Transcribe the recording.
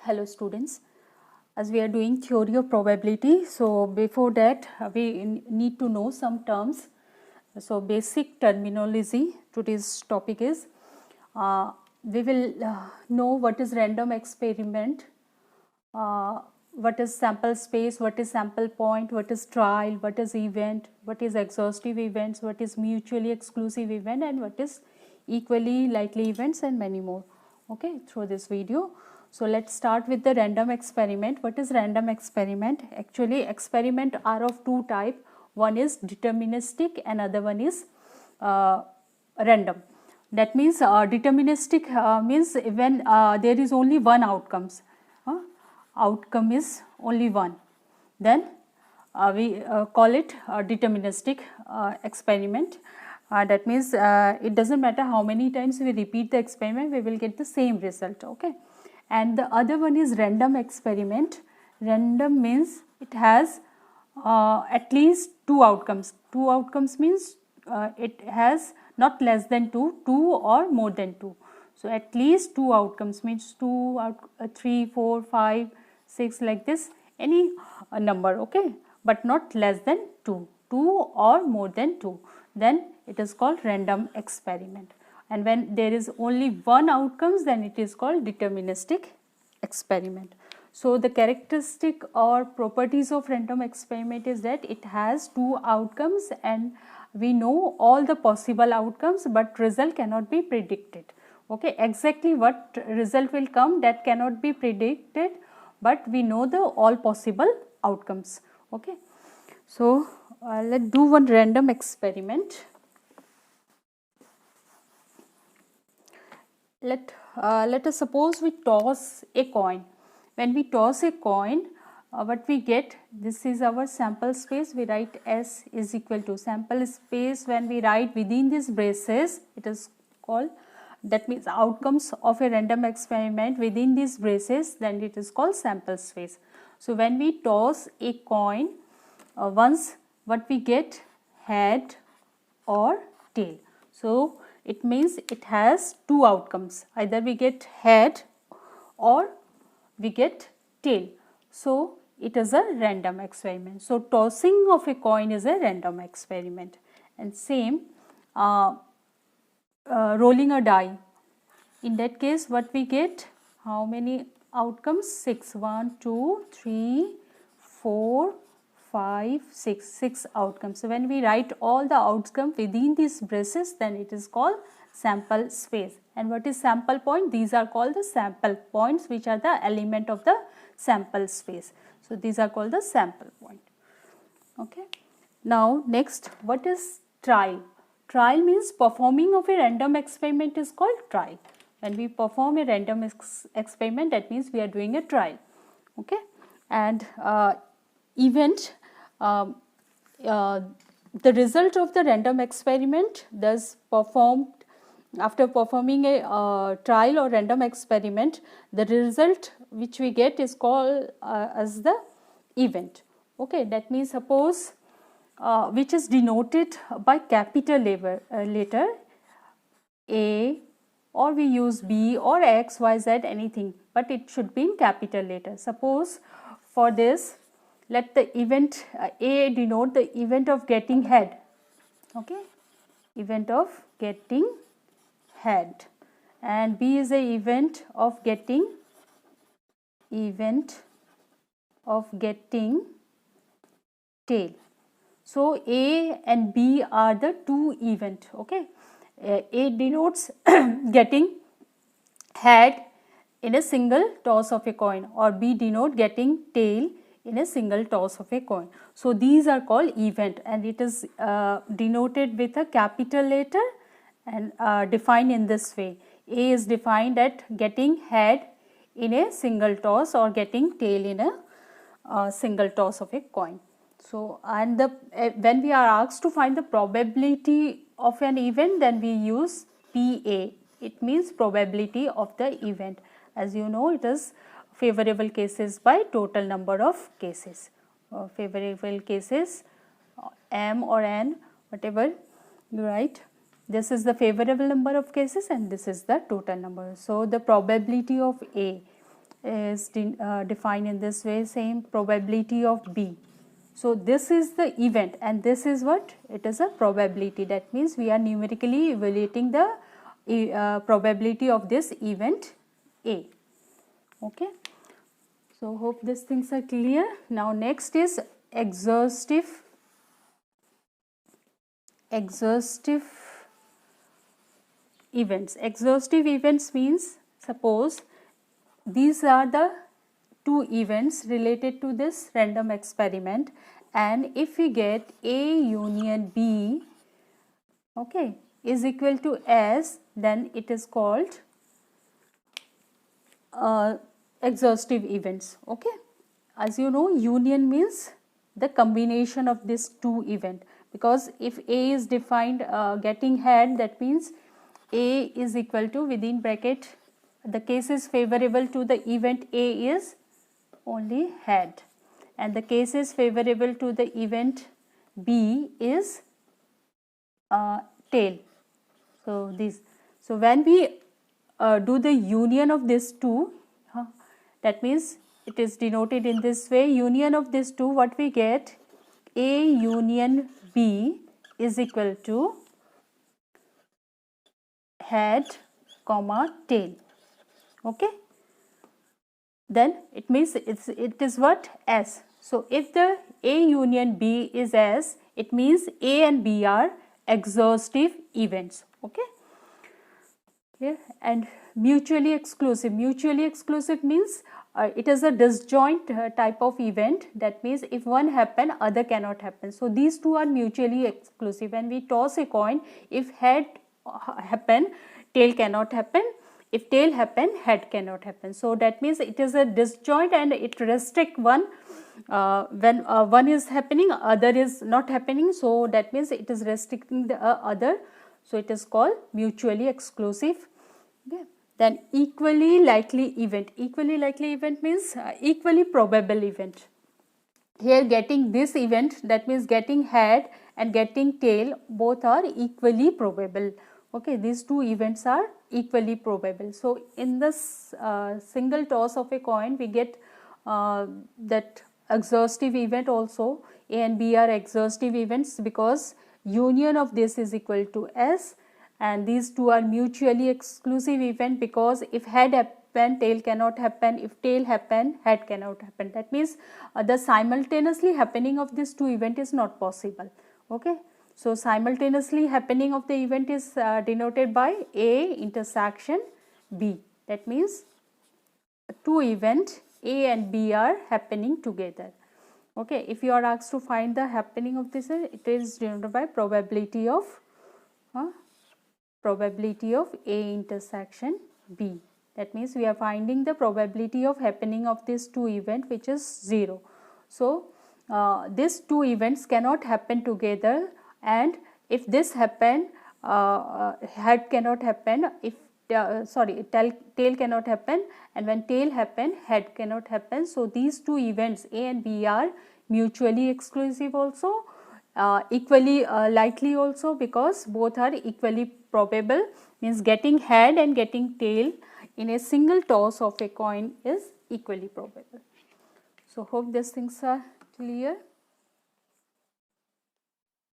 Hello students, as we are doing theory of probability, so before that we need to know some terms. So basic terminology, today's topic is we will know what is random experiment, what is sample space, what is sample point, what is trial, what is event, what is exhaustive events, what is mutually exclusive event, and what is equally likely events, and many more, okay, through this video. So let's start with the random experiment. What is random experiment? Actually, experiment are of two type. One is deterministic, another one is random. That means deterministic means when there is only one outcomes. Outcome is only one. Then we call it deterministic experiment. That means it doesn't matter how many times we repeat the experiment, we will get the same result. Okay. And the other one is random experiment. Random means it has at least two outcomes. Two outcomes means it has not less than two or more than two. So at least two outcomes means 3, 4, 5, 6, like this, any number, okay, but not less than 2 or more than 2, then it is called random experiment. And when there is only one outcomes, then it is called deterministic experiment. So the characteristic or properties of random experiment is that it has two outcomes and we know all the possible outcomes, but result cannot be predicted. Okay, exactly what result will come, that cannot be predicted, but we know the all possible outcomes. Okay, so let's do one random experiment. Let us suppose we toss a coin. When we toss a coin, what we get, this is our sample space. We write S is equal to sample space. When we write within these braces, it is called, that means outcomes of a random experiment within these braces, then it is called sample space. So when we toss a coin, once what we get, head or tail. So it means it has two outcomes, either we get head or we get tail. So it is a random experiment. So tossing of a coin is a random experiment. And same rolling a die. In that case, what we get, how many outcomes? 6. 1, 2, 3, 4, 5, 6. 6 outcomes. So when we write all the outcomes within these braces, then it is called sample space. And what is sample point? These are called the sample points, which are the element of the sample space. So these are called the sample point. Okay. Now next, what is trial? Trial means performing of a random experiment is called trial. When we perform a random experiment, that means we are doing a trial. Okay. And event, the result of the random experiment, thus performed after performing a trial or random experiment, the result which we get is called as the event. Okay, that means suppose which is denoted by capital letter A, or we use B or X, Y, Z, anything, but it should be in capital letter. Suppose for this, let the event A denote the event of getting head. Okay, event of getting head, and B is a event of getting tail. So A and B are the two event. Okay, A denotes getting head in a single toss of a coin, or B denote getting tail in a single toss of a coin. So these are called event, and it is denoted with a capital letter and defined in this way. A is defined at getting head in a single toss or getting tail in a single toss of a coin. So, and when we are asked to find the probability of an event, then we use PA. It means probability of the event. As you know, it is favorable cases by total number of cases. Favorable cases, M or N, whatever you write. This is the favorable number of cases and this is the total number. So the probability of A is defined in this way, same probability of B. So this is the event and this is what? It is a probability. That means we are numerically evaluating the probability of this event A. Okay. So hope these things are clear. Now next is exhaustive events. Exhaustive events means, suppose these are the two events related to this random experiment, and if we get A union B, okay, is equal to S, then it is called exhaustive events. Okay, as you know, union means the combination of these two events, because if A is defined getting head, that means A is equal to, within bracket, the case is favorable to the event A is only head, and the case is favorable to the event B is tail. So this, so when we do the union of these two, that means it is denoted in this way, union of these two, what we get, A union B is equal to head comma tail. Okay, then it means it is what, S. So if the A union B is S, it means A and B are exhaustive events. Okay. Okay. And mutually exclusive means it is a disjoint type of event. That means if one happen, other cannot happen. So these two are mutually exclusive. When we toss a coin, if head happen, tail cannot happen. If tail happen, head cannot happen. So that means it is a disjoint and it restrict one. When one is happening, other is not happening. So that means it is restricting the other. So it is called mutually exclusive. Okay. Then equally likely event. Equally likely event means equally probable event. Here getting this event, that means getting head and getting tail, both are equally probable. Okay, these two events are equally probable. So in this single toss of a coin, we get that exhaustive event also. A and B are exhaustive events because union of this is equal to S, and these two are mutually exclusive event, because if head happen, tail cannot happen. If tail happen, head cannot happen. That means the simultaneously happening of these two event is not possible. Okay. So simultaneously happening of the event is denoted by A intersection B. That means two events A and B are happening together. Okay, if you are asked to find the happening of this, it is denoted by probability of A intersection B. That means we are finding the probability of happening of these two events, which is 0. So these two events cannot happen together, and if this happen, head cannot happen. If tail cannot happen, and when tail happen, head cannot happen. So these two events A and B are mutually exclusive also, equally likely also, because both are equally probable, means getting head and getting tail in a single toss of a coin is equally probable. So hope these things are clear.